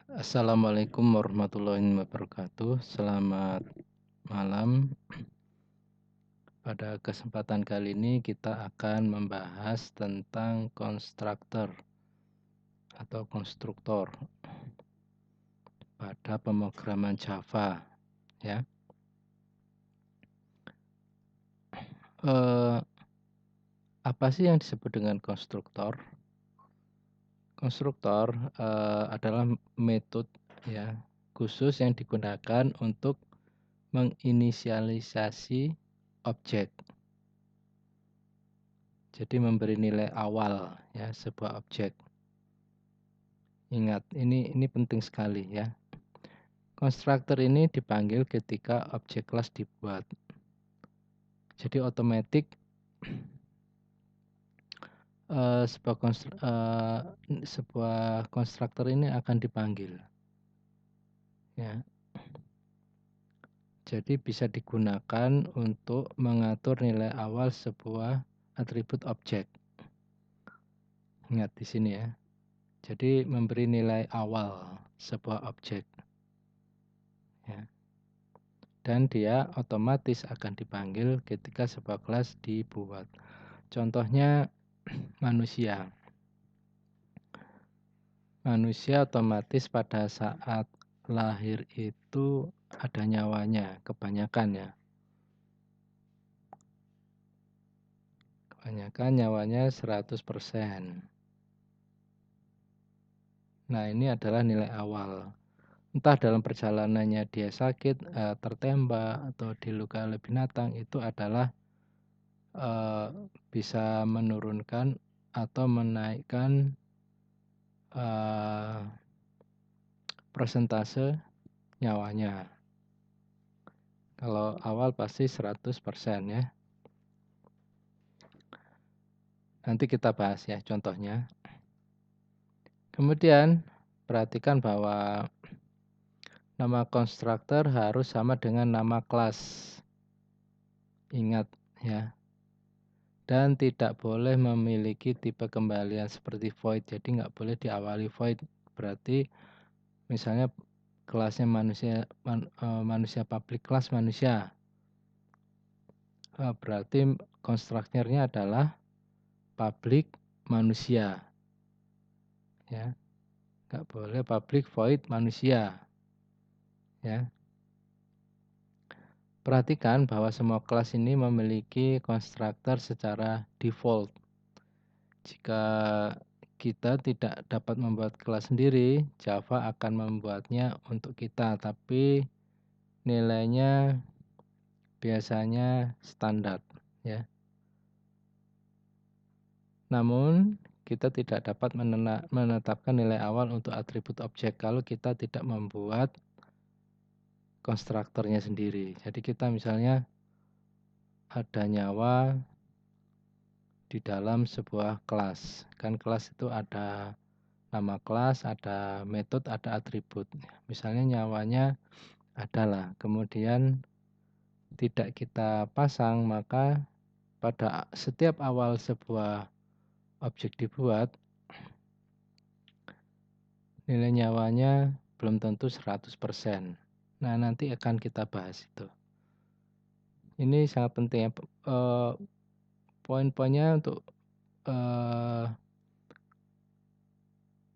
Assalamualaikum warahmatullahi wabarakatuh. Selamat malam. Pada kesempatan kali ini kita akan membahas tentang konstruktor atau konstruktor pada pemrograman Java, ya. Eh, Apa sih yang disebut dengan konstruktor? Konstruktor adalah metode, ya, khusus yang digunakan untuk menginisialisasi objek. Jadi memberi nilai awal, ya, sebuah objek. Ingat, ini penting sekali, ya. Konstruktor ini dipanggil ketika objek kelas dibuat. Jadi otomatis sebuah konstruktor ini akan dipanggil, ya. Jadi bisa digunakan untuk mengatur nilai awal sebuah atribut objek. Ingat di sini, ya. Jadi memberi nilai awal sebuah objek, ya. Dan dia otomatis akan dipanggil ketika sebuah kelas dibuat. Contohnya manusia. Manusia otomatis pada saat lahir itu ada nyawanya, kebanyakan, ya. Kebanyakan nyawanya 100%. Nah, ini adalah nilai awal. Entah dalam perjalanannya dia sakit, tertembak, atau dilukai oleh binatang, itu adalah bisa menurunkan atau menaikkan persentase nyawanya. Kalau awal pasti 100%, ya. Nanti kita bahas, ya, contohnya. Kemudian perhatikan bahwa nama konstruktor harus sama dengan nama kelas. Ingat, ya. Dan tidak boleh memiliki tipe kembalian seperti void. Jadi nggak boleh diawali void. Berarti misalnya kelasnya manusia public class manusia. Berarti konstruktornya adalah public manusia, ya. Nggak boleh public void manusia, ya. Perhatikan bahwa semua kelas ini memiliki konstruktor secara default. Jika kita tidak dapat membuat kelas sendiri, Java akan membuatnya untuk kita, tapi nilainya biasanya standar, ya. Namun, kita tidak dapat menetapkan nilai awal untuk atribut objek kalau kita tidak membuat konstruktornya sendiri. Jadi kita misalnya ada nyawa di dalam sebuah kelas. Kan kelas itu ada nama kelas, ada metode, ada atribut. Misalnya nyawanya adalah, kemudian tidak kita pasang, maka pada setiap awal sebuah objek dibuat, nilai nyawanya belum tentu 100%. Nah, nanti akan kita bahas itu. Ini sangat penting, ya. Poin-poinnya untuk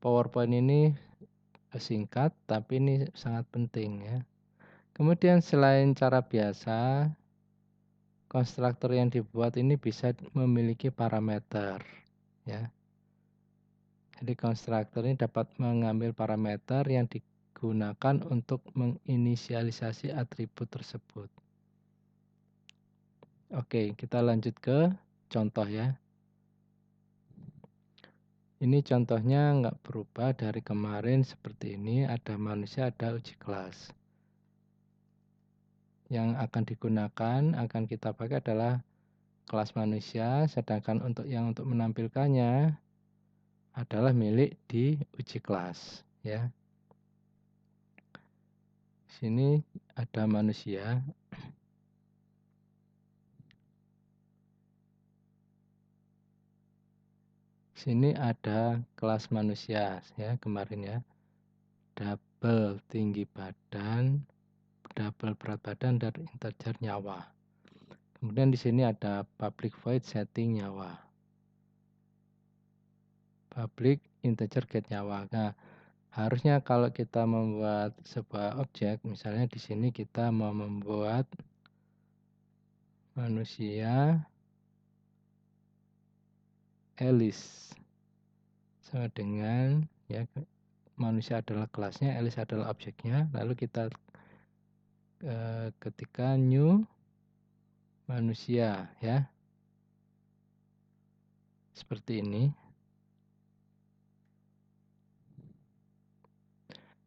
PowerPoint ini singkat, tapi ini sangat penting, ya. Kemudian selain cara biasa, konstruktor yang dibuat ini bisa memiliki parameter, ya. Jadi konstruktor ini dapat mengambil parameter yang digunakan untuk menginisialisasi atribut tersebut. Oke, kita lanjut ke contoh, ya. Ini contohnya nggak berubah dari kemarin seperti ini. Ada manusia, ada uji kelas. Yang akan digunakan, akan kita pakai adalah kelas manusia, sedangkan untuk menampilkannya adalah milik di uji kelas, ya. Sini ada manusia. Sini ada kelas manusia, ya, kemarin, ya. double tinggi badan, double berat badan, dan integer nyawa. Kemudian di sini ada public void setting nyawa. Public integer get nyawa. Nah, harusnya kalau kita membuat sebuah objek, misalnya di sini kita mau membuat manusia Alice sama dengan ya manusia adalah kelasnya, Alice adalah objeknya, lalu kita ketika new manusia ya seperti ini.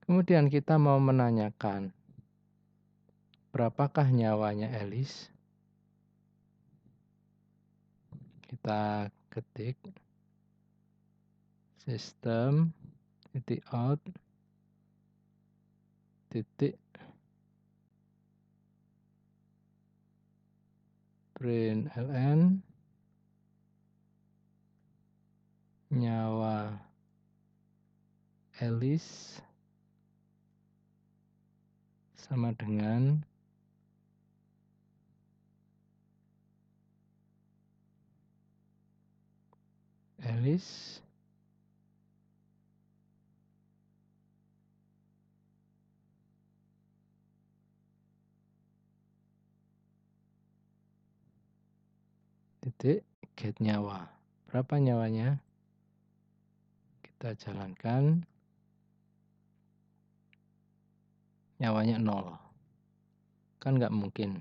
Kemudian kita mau menanyakan berapakah nyawanya Alice. Kita ketik sistem titik out titik println nyawa Alice sama dengan Alice titik get nyawa. Berapa nyawanya? Kita jalankan. Nyawanya 0. Kan nggak mungkin.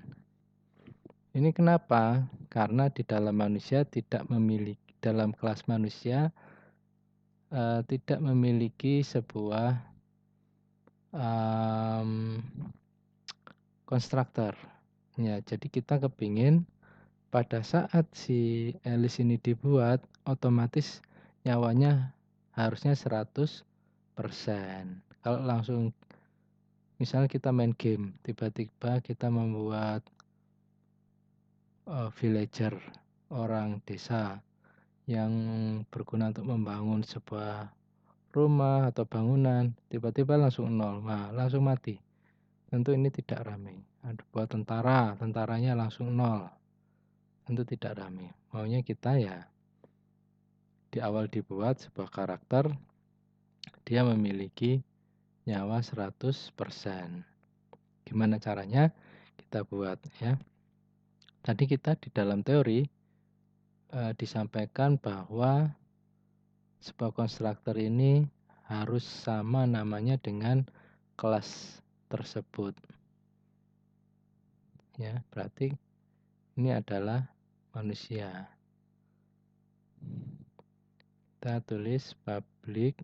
Ini kenapa? Karena di dalam manusia tidak memiliki, dalam kelas manusia tidak memiliki sebuah konstruktor. Ya, jadi kita kepingin pada saat si Alice ini dibuat, otomatis nyawanya harusnya 100%. Kalau langsung, misalnya kita main game, tiba-tiba kita membuat villager, orang desa yang berguna untuk membangun sebuah rumah atau bangunan, tiba-tiba langsung 0, nah langsung mati. Tentu ini tidak ramai. Ada buat tentara, tentaranya langsung 0. Tentu tidak ramai. Maunya kita ya di awal dibuat sebuah karakter, dia memiliki nyawa 100%. Gimana caranya? Kita buat ya. Tadi kita di dalam teori disampaikan bahwa sebuah konstruktor ini harus sama namanya dengan kelas tersebut. Ya, berarti ini adalah manusia. Kita tulis public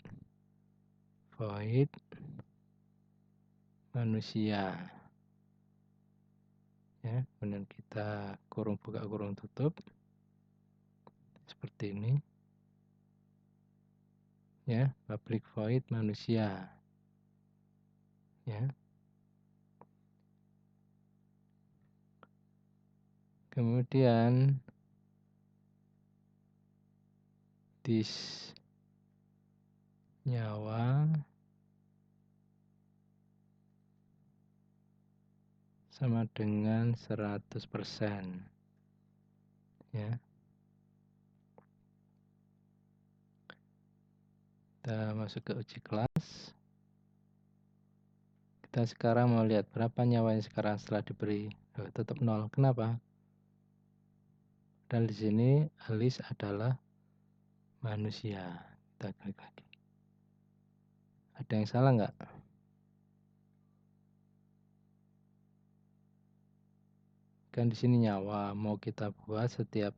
void manusia. Ya, kemudian kita kurung buka kurung tutup seperti ini. Ya, public void manusia. Ya. Kemudian this nyawa sama dengan 100%. Ya. Kita masuk ke uji kelas. Kita sekarang mau lihat berapa nyawanya sekarang setelah diberi. Tetap 0. Kenapa? Dan di sini Alice adalah manusia. Kita klik lagi. Ada yang salah nggak? Kan di sini nyawa, mau kita buat setiap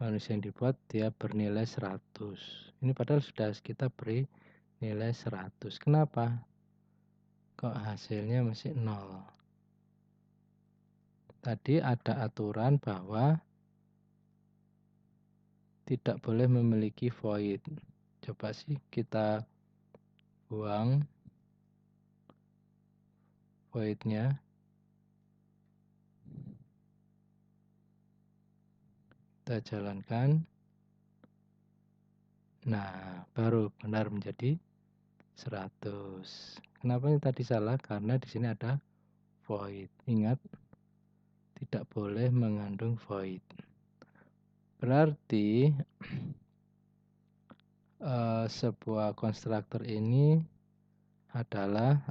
manusia yang dibuat dia bernilai 100. Ini padahal sudah kita beri nilai 100. Kenapa? Kok hasilnya masih 0? Tadi ada aturan bahwa tidak boleh memiliki void. Coba sih kita buang voidnya. Kita jalankan. Nah, baru benar menjadi 100. Kenapa ini tadi salah? Karena di sini ada void. Ingat, tidak boleh mengandung void. Berarti sebuah konstruktor ini adalah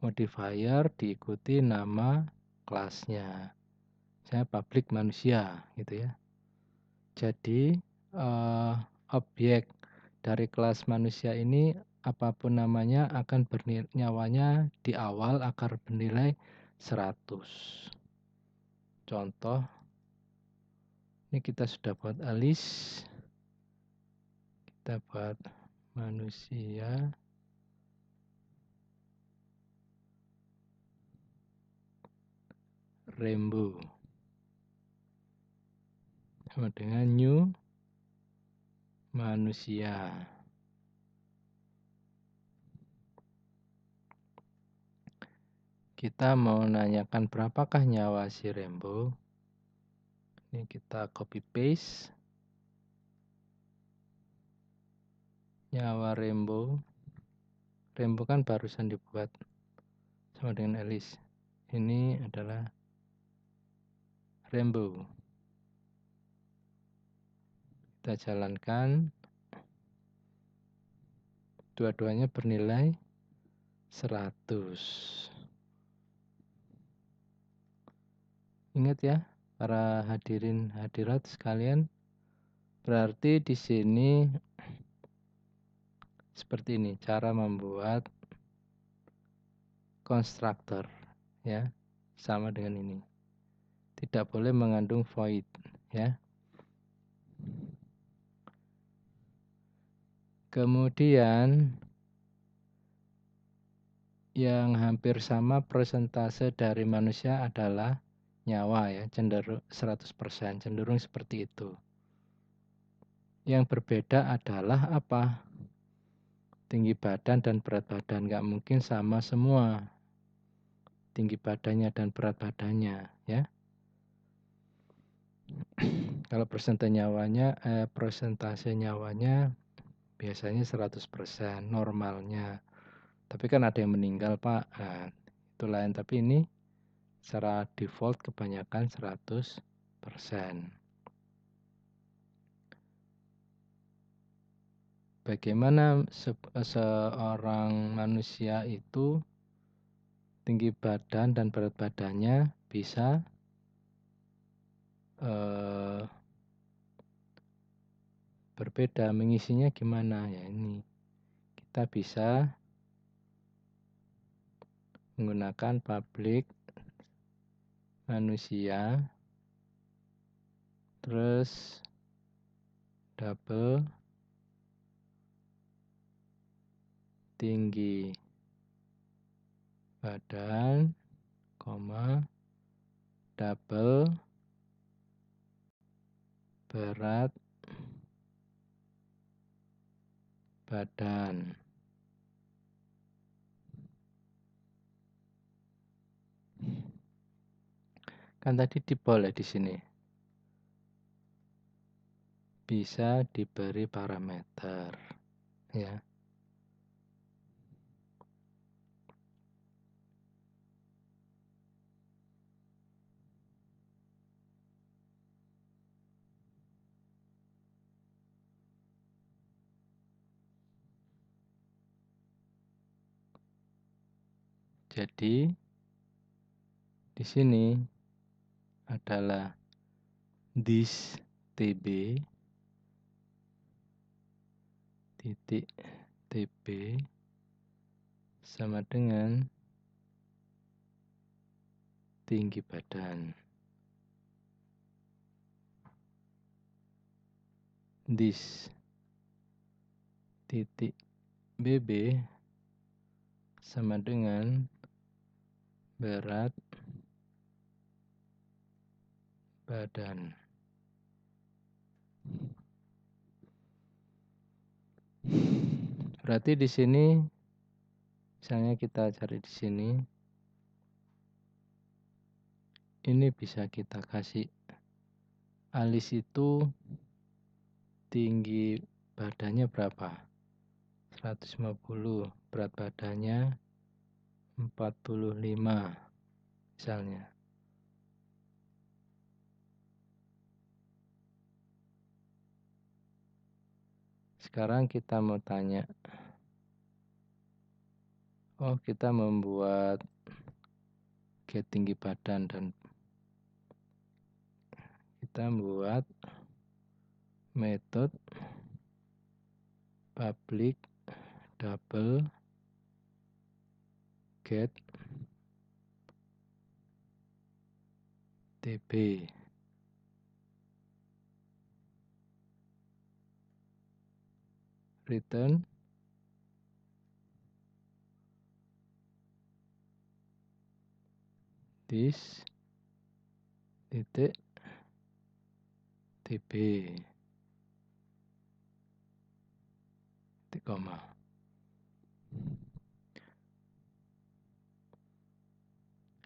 modifier diikuti nama kelasnya. Saya public manusia gitu ya. Jadi objek dari kelas manusia ini apapun namanya akan nyawanya di awal akan bernilai 100. Contoh, ini kita sudah buat Alice. Kita buat manusia. Rainbow. Sama dengan new manusia. Kita mau nanyakan berapakah nyawa si Rainbow. Ini kita copy paste. Nyawa Rainbow. Rainbow kan barusan dibuat sama dengan Alice. Ini adalah Rainbow. Kita jalankan. Dua-duanya bernilai 100. Ingat ya, para hadirin hadirat sekalian, berarti di sini seperti ini cara membuat konstruktor ya, sama dengan ini. Tidak boleh mengandung void ya. Kemudian yang hampir sama persentase dari manusia adalah nyawa ya, cenderung 100%, cenderung seperti itu. Yang berbeda adalah apa? Tinggi badan dan berat badan, nggak mungkin sama semua tinggi badannya dan berat badannya ya. Kalau persentase nyawanya biasanya 100% normalnya. Tapi kan ada yang meninggal Pak, nah, itu lain. Tapi ini secara default kebanyakan 100%. Bagaimana seorang manusia itu tinggi badan dan berat badannya bisa berbeda, mengisinya gimana ya? Ini kita bisa menggunakan public manusia, terus double tinggi badan, double berat badan. Kan tadi boleh di sini. Bisa diberi parameter ya. Jadi di sini adalah this TB titik TB sama dengan tinggi badan. This titik BB sama dengan berat badan. Berarti di sini misalnya kita cari di sini, ini bisa kita kasih Alice itu tinggi badannya berapa? 150, berat badannya 45 misalnya. Sekarang kita mau tanya, kita membuat get tinggi badan dan kita buat metode public double get TB. Return this titik TB titik koma.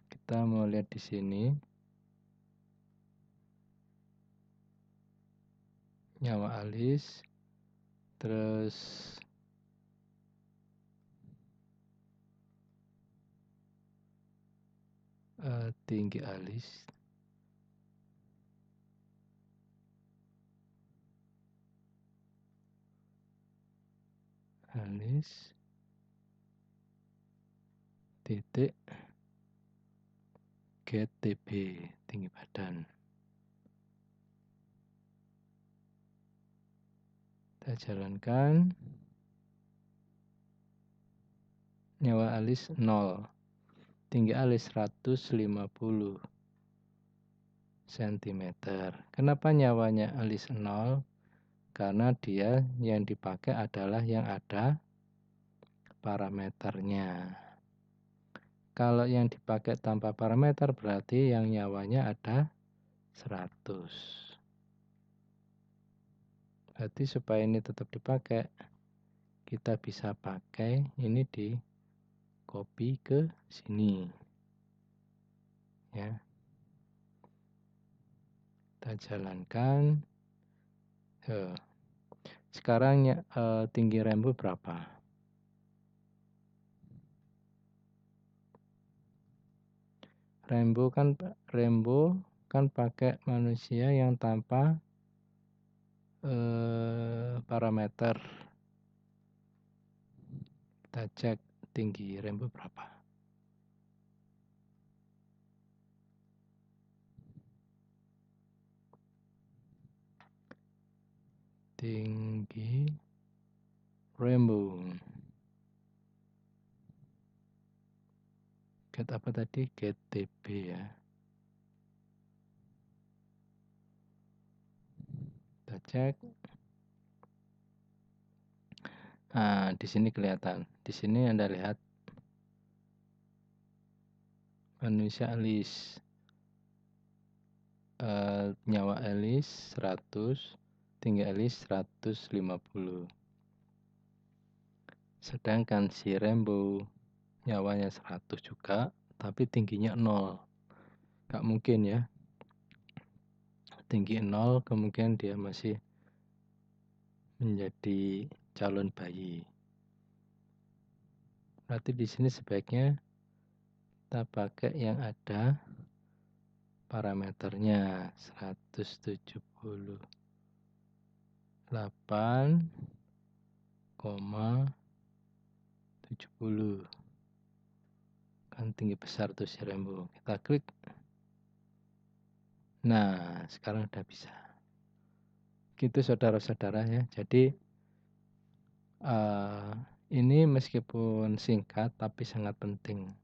Kita mau lihat di sini nyawa alis, terus tinggi alis, titik get TB tinggi badan. Kita jalankan. Nyawa alis 0, tinggi alis 150 cm. Kenapa nyawanya alis 0? Karena dia yang dipakai adalah yang ada parameternya. Kalau yang dipakai tanpa parameter berarti yang nyawanya ada 100. Berarti supaya ini tetap dipakai, kita bisa pakai ini di copy ke sini. Ya. Kita jalankan. Sekarang tinggi rainbow berapa? Rainbow kan pakai manusia yang tanpa parameter. Kita cek tinggi rainbow berapa. Tinggi rainbow. Get apa tadi? Get TB ya. Kita cek. Nah, di sini kelihatan. Di sini Anda lihat manusia alis. Nyawa alis 100, tinggi alis 150. Sedangkan si rainbow nyawanya 100 juga, tapi tingginya 0. Gak mungkin ya. Tinggi 0 kemungkinan dia masih menjadi calon bayi. Berarti di sini sebaiknya kita pakai yang ada parameternya 178,70. Kan tinggi besar tuh si rainbow. Kita klik. Nah, sekarang udah bisa. Gitu saudara-saudara ya. Jadi ini meskipun singkat tapi sangat penting.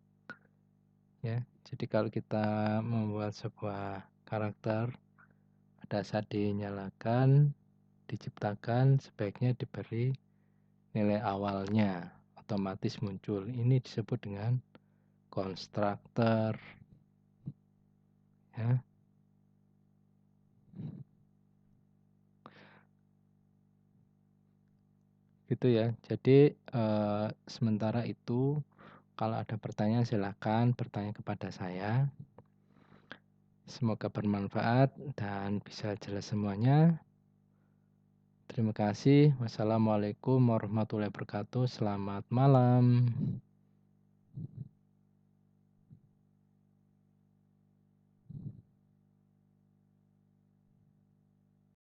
Ya, jadi kalau kita membuat sebuah karakter pada saat dinyalakan, diciptakan, sebaiknya diberi nilai awalnya, otomatis muncul. Ini disebut dengan konstruktor. Ya. Gitu ya. Jadi sementara itu kalau ada pertanyaan silakan bertanya kepada saya. Semoga bermanfaat dan bisa jelas semuanya. Terima kasih. Wassalamualaikum warahmatullahi wabarakatuh. Selamat malam.